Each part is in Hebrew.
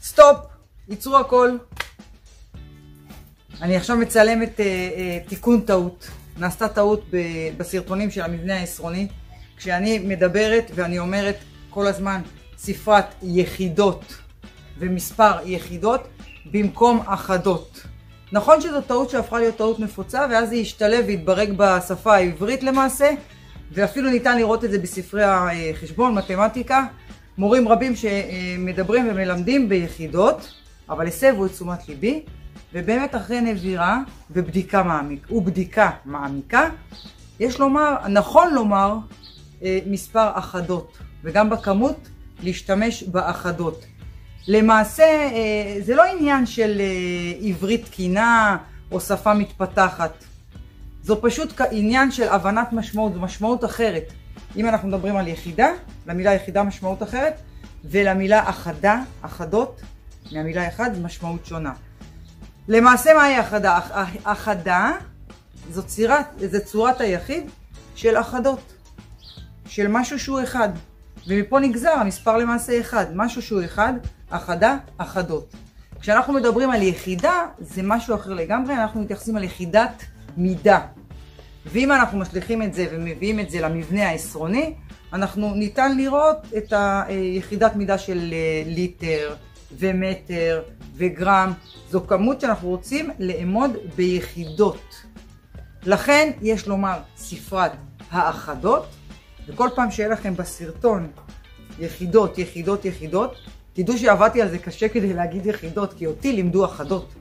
סטופ, ייצרו הכל. אני עכשיו מצלמת תיקון טעות. נעשתה טעות בסרטונים של המבנה העשרוני, כשאני מדברת ואני אומרת כל הזמן ספרת יחידות ומספר יחידות במקום אחדות. נכון שזו טעות שהפכה להיות טעות נפוצה, ואז היא השתלב והתברג בשפה העברית למעשה, ואפילו ניתן לראות את זה בספרי החשבון, מתמטיקה. מורים רבים שמדברים ומלמדים ביחידות, אבל הסבו את תשומת ליבי, ובאמת אחרי נבירה ובדיקה מעמיקה, יש לומר, נכון לומר, מספר אחדות, וגם בכמות להשתמש באחדות. למעשה זה לא עניין של עברית תקינה או שפה מתפתחת, זו פשוט עניין של הבנת משמעות, זו משמעות אחרת. אם אנחנו מדברים על יחידה, למילה יחידה משמעות אחרת, ולמילה אחדה, אחדות, מהמילה אחד זו משמעות שונה. למעשה מהי אחדה? אחדה זו צורת היחיד של אחדות, של משהו שהוא אחד, ומפה נגזר המספר למעשה אחד, משהו שהוא אחד, אחדה, אחדות. כשאנחנו מדברים על יחידה זה משהו אחר לגמרי, אנחנו מתייחסים על יחידת מידה. ואם אנחנו משליכים את זה ומביאים את זה למבנה העשרוני, אנחנו ניתן לראות את היחידת מידה של ליטר ומטר וגרם. זו כמות שאנחנו רוצים לאמוד ביחידות. לכן יש לומר ספרת האחדות, וכל פעם שיהיה לכם בסרטון יחידות, יחידות, יחידות, תדעו שעבדתי על זה קשה כדי להגיד יחידות, כי אותי לימדו אחדות.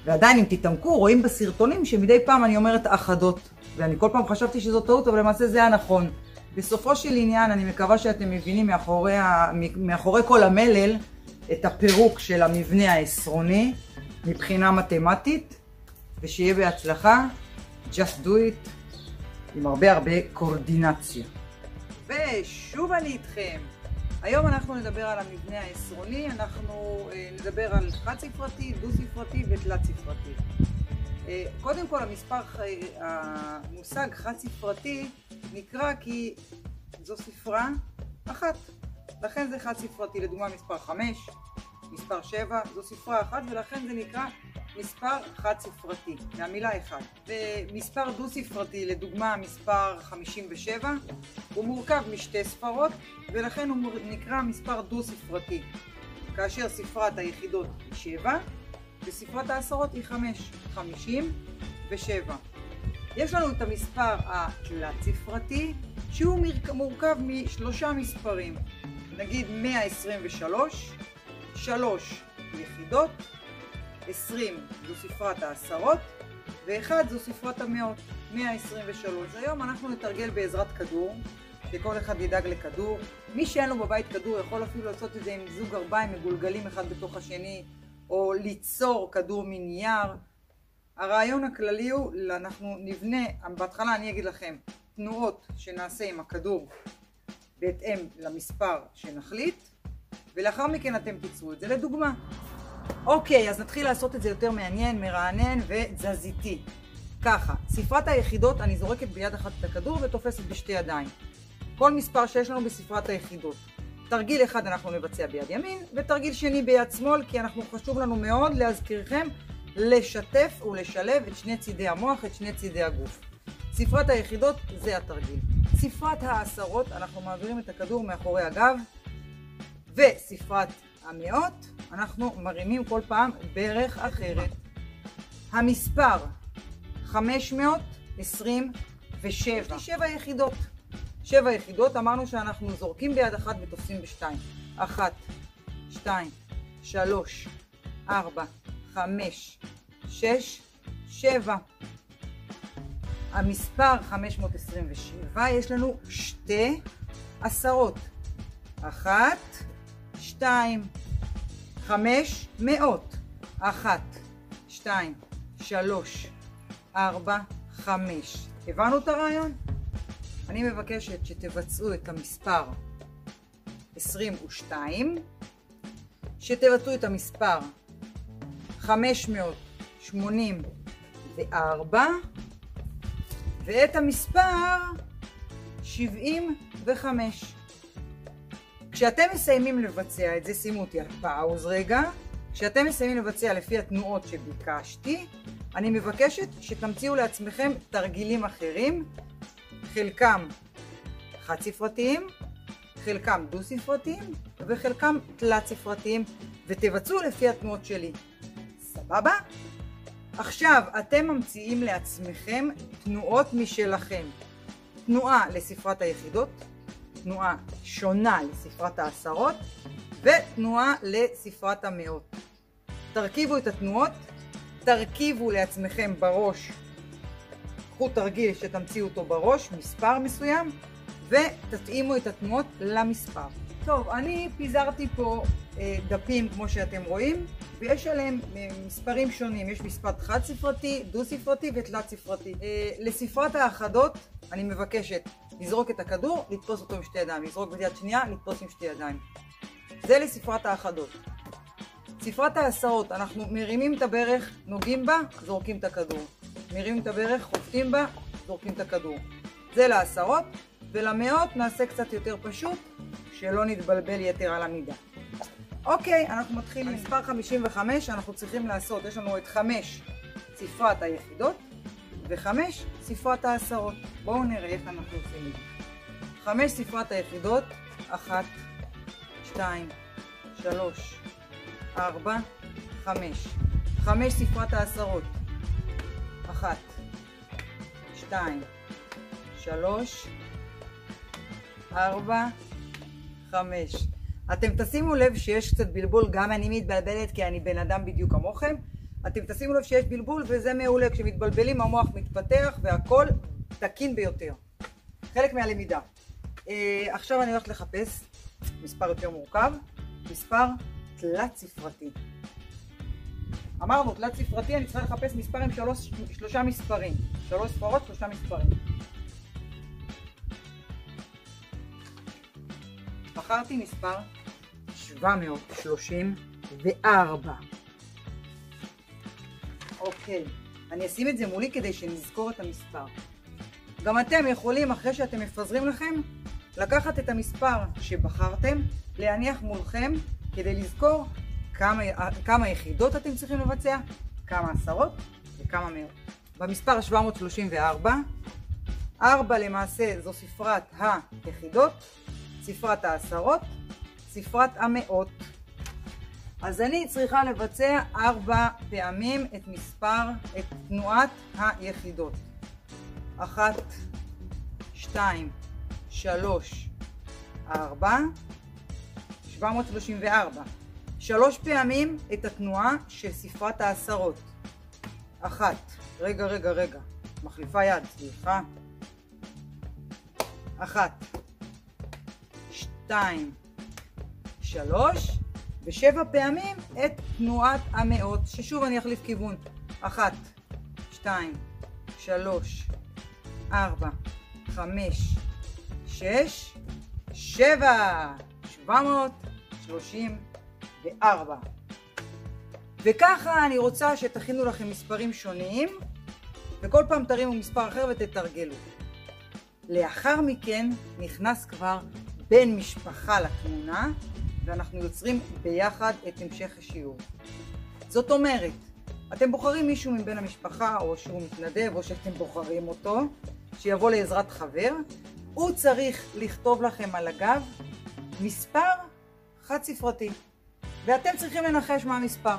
ועדיין אם תתעמקו, רואים בסרטונים שמדי פעם אני אומרת אחדות. ואני כל פעם חשבתי שזו טעות, אבל למעשה זה הנכון. בסופו של עניין, אני מקווה שאתם מבינים מאחורי כל המלל את הפירוק של המבנה העשרוני מבחינה מתמטית, ושיהיה בהצלחה. Just do it עם הרבה קורדינציה. ושוב אני איתכם. היום אנחנו נדבר על המבנה העשרוני, אנחנו נדבר על חד ספרתי, דו ספרתי ותלת ספרתי. קודם כל המושג חד ספרתי נקרא כי זו ספרה אחת, לכן זה חד ספרתי. לדוגמה מספר 5, מספר 7 זו ספרה אחת, ולכן זה נקרא מספר חד ספרתי, מהמילה אחד. ומספר דו ספרתי, לדוגמה מספר 57, הוא מורכב משתי ספרות, ולכן הוא נקרא מספר דו ספרתי, כאשר ספרת היחידות היא 7 וספרת העשרות היא 5, 57. יש לנו את המספר התלת ספרתי, שהוא מורכב משלושה מספרים, נגיד 123, 3 יחידות, 20 זו ספרת העשרות, ו1 זו ספרת המאות, 123. היום אנחנו נתרגל בעזרת כדור, שכל אחד ידאג לכדור. מי שאין לו בבית כדור יכול אפילו לעשות את זה עם זוג ארבעים מגולגלים אחד בתוך השני, או ליצור כדור מנייר. הרעיון הכללי הוא, אנחנו נבנה, בהתחלה אני אגיד לכם תנועות שנעשה עם הכדור בהתאם למספר שנחליט, ולאחר מכן אתם תיצרו את זה. לדוגמה, אוקיי, אז נתחיל לעשות את זה יותר מעניין, מרענן ותזזיתי. ככה, ספרת היחידות, אני זורקת ביד אחת את הכדור ותופסת בשתי ידיים. כל מספר שיש לנו בספרת היחידות. תרגיל אחד אנחנו נבצע ביד ימין, ותרגיל שני ביד שמאל, כי חשוב לנו מאוד להזכירכם לשתף ולשלב את שני צידי המוח, את שני צידי הגוף. ספרת היחידות זה התרגיל. ספרת העשרות, אנחנו מעבירים את הכדור מאחורי הגב, וספרת המאות, אנחנו מרימים כל פעם ברך אחרת. המספר 527, 7 יחידות. 7 יחידות, אמרנו שאנחנו זורקים ביד אחת ותופסים בשתיים. 1, 2, 3, 4, 5, 6, 7. המספר 527, יש לנו שתי עשרות. 1, 2, 500. 1, 2, 3, 4, 5. הבנו את הרעיון? אני מבקשת שתבצעו את המספר 22, שתבצעו את המספר 584, ואת המספר 75. כשאתם מסיימים לבצע את זה, שימו אותי על פאוז רגע, כשאתם מסיימים לבצע לפי התנועות שביקשתי, אני מבקשת שתמציאו לעצמכם תרגילים אחרים, חלקם חד ספרתיים, חלקם דו ספרתיים וחלקם תלת ספרתיים, ותבצעו לפי התנועות שלי. סבבה? עכשיו אתם ממציאים לעצמכם תנועות משלכם. תנועה לספרת היחידות, תנועה שונה לספרת העשרות ותנועה לספרת המאות. תרכיבו את התנועות, תרכיבו לעצמכם בראש, קחו תרגיל שתמציאו אותו בראש, מספר מסוים, ותתאימו את התנועות למספר. טוב, אני פיזרתי פה דפים כמו שאתם רואים, ויש עליהם מספרים שונים. יש מספר חד ספרתי, דו ספרתי ותלת ספרתי. לספרת האחדות אני מבקשת לזרוק את הכדור, לתפוס אותו עם שתי ידיים, לזרוק ביד שנייה, לתפוס עם שתי ידיים. זה לספרת האחדות. ספרת העשרות, אנחנו מרימים את הברך, נוגעים בה, זורקים את הכדור. מרימים את הברך, חופטים בה, זורקים את הכדור. זה לעשרות, ולמאות נעשה קצת יותר פשוט, שלא נתבלבל יתר על המידה. אוקיי, אנחנו מתחילים. מספר 55 אנחנו צריכים לעשות, יש לנו את 5 ספרת היחידות, ו5 ספרת העשרות. בואו נראה איך אנחנו עושים את זה. 5 ספרת היחידות, 1, 2, 3, 4, 5. 5 ספרת העשרות, 1, 2, 3, 4, 5. אתם תשימו לב שיש קצת בלבול, גם אני מתבלבלת כי אני בן אדם בדיוק כמוכם. אתם תשימו לב שיש בלבול וזה מעולה, כשמתבלבלים המוח מתפתח והכל תקין ביותר. חלק מהלמידה. עכשיו אני הולכת לחפש מספר יותר מורכב, מספר תלת ספרתי. אמרנו תלת ספרתי, אני צריכה לחפש מספר עם שלושה מספרים. 3 ספרות, 3 מספרים. בחרתי מספר 734. אוקיי, אני אשים את זה מולי כדי שנזכור את המספר. גם אתם יכולים, אחרי שאתם מפזרים לכם, לקחת את המספר שבחרתם, להניח מולכם כדי לזכור כמה יחידות אתם צריכים לבצע, כמה עשרות וכמה מאות. במספר 734, 4 למעשה זו ספרת היחידות, ספרת העשרות, ספרת המאות. אז אני צריכה לבצע 4 פעמים את תנועת היחידות. 1, 2, 3, 4, 734. 3 פעמים את התנועה של ספרת העשרות. 1, רגע, מחליפה יד, סליחה. 1, 2, 3, ו7 פעמים את תנועת המאות, ששוב אני אחליף כיוון. 1, 2, 3, 4, 5, 6, 7, 734. וככה אני רוצה שתכינו לכם מספרים שונים, וכל פעם תרימו מספר אחר ותתרגלו. לאחר מכן נכנס כבר בן משפחה לתמונה, ואנחנו יוצרים ביחד את המשך השיעור. זאת אומרת, אתם בוחרים מישהו מבן המשפחה, או שהוא מתנדב, או שאתם בוחרים אותו, שיבוא לעזרת חבר. הוא צריך לכתוב לכם על הגב מספר חד ספרתי, ואתם צריכים לנחש מה המספר.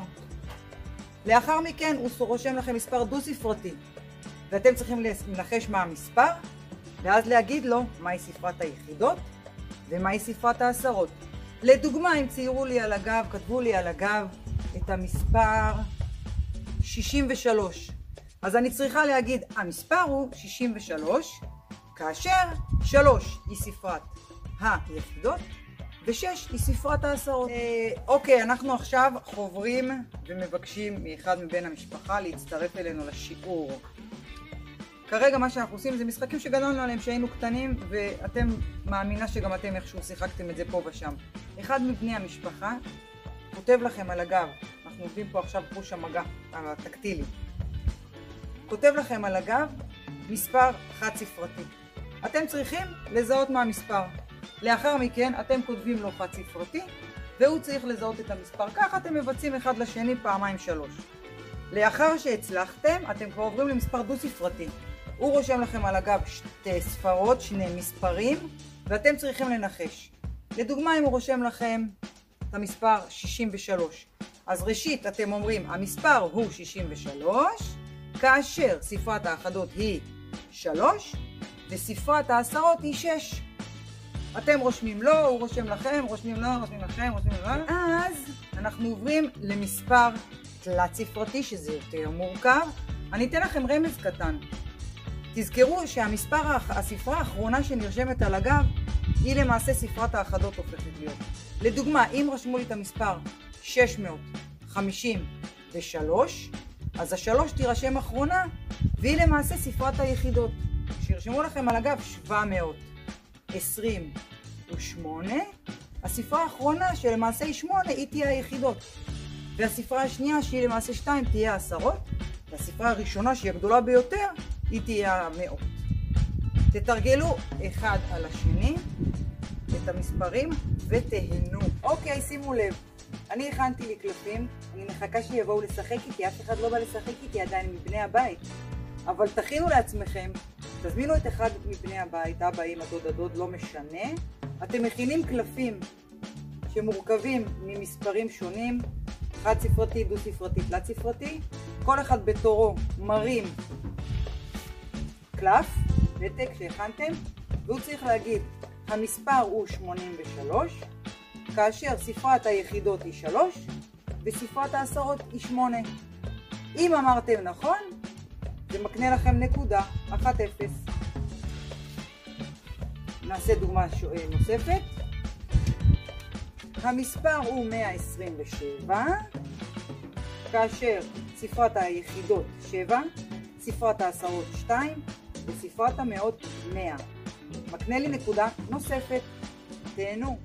לאחר מכן הוא רושם לכם מספר דו ספרתי, ואתם צריכים לנחש מה המספר, ואז להגיד לו מהי ספרת היחידות ומהי ספרת העשרות. לדוגמה, אם ציירו לי על הגב, כתבו לי על הגב את המספר 63. אז אני צריכה להגיד, המספר הוא 63, כאשר 3 היא ספרת היחידות, ו6 היא ספרת העשרות. אוקיי, אנחנו עכשיו חוברים ומבקשים מאחד מבין המשפחה להצטרף אלינו לשיעור. כרגע מה שאנחנו עושים זה משחקים שגדלנו עליהם שהיינו קטנים, ואתם מאמינה שגם אתם איכשהו שיחקתם את זה פה ושם. אחד מבני המשפחה כותב לכם על הגב, אנחנו עובדים פה עכשיו חוש המגע, על הטקטילי. כותב לכם על הגב מספר חד ספרתי. אתם צריכים לזהות מה המספר. לאחר מכן אתם כותבים לו חד ספרתי, והוא צריך לזהות את המספר. ככה אתם מבצעים אחד לשני פעמיים 3. לאחר שהצלחתם, אתם כבר עוברים למספר דו ספרתי. הוא רושם לכם על הגב 2 ספרות, 2 מספרים, ואתם צריכים לנחש. לדוגמה, אם הוא רושם לכם את המספר 63, אז ראשית אתם אומרים, המספר הוא 63, כאשר ספרת האחדות היא 3, וספרת העשרות היא 6. אתם רושמים לו, הוא רושם לכם, רושמים לו, רושמים לכם, רושמים לו. אז אנחנו עוברים למספר תלת ספרתי, שזה יותר מורכב. אני אתן לכם רמז קטן. תזכרו הספרה האחרונה שנרשמת על הגב, היא למעשה ספרת האחדות הופכת להיות. לדוגמה, אם רשמו לי את המספר 653, אז ה3 תירשם אחרונה, והיא למעשה ספרת היחידות. שירשמו לכם על הגב 728, הספרה האחרונה שלמעשה היא 8, היא תהיה היחידות. והספרה השנייה שהיא למעשה 2 תהיה העשרות, והספרה הראשונה שהיא הגדולה ביותר, היא תהיה המאות. תתרגלו אחד על השני את המספרים ותהנו. אוקיי, שימו לב, אני הכנתי לי קלפים, אני מחכה שיבואו לשחק איתי, אף אחד לא בא לשחק איתי עדיין מבני הבית. אבל תכינו לעצמכם, תזמינו את אחד מבני הבית, אבא, אמא, דוד, הדוד, לא משנה. אתם מכינים קלפים שמורכבים ממספרים שונים, חד ספרתי, דו ספרתי, תלת ספרתי. כל אחד בתורו מרים קלף, פתק שהכנתם, והוא צריך להגיד, המספר הוא 83, כאשר ספרת היחידות היא 3, וספרת העשרות היא 8. אם אמרתם נכון, זה מקנה לכם נקודה, 1-0. נעשה דוגמה נוספת. המספר הוא 127, כאשר ספרת היחידות 7, ספרת העשרות 2, וספרת המאות 100. מקנה לי נקודה נוספת. תהנו.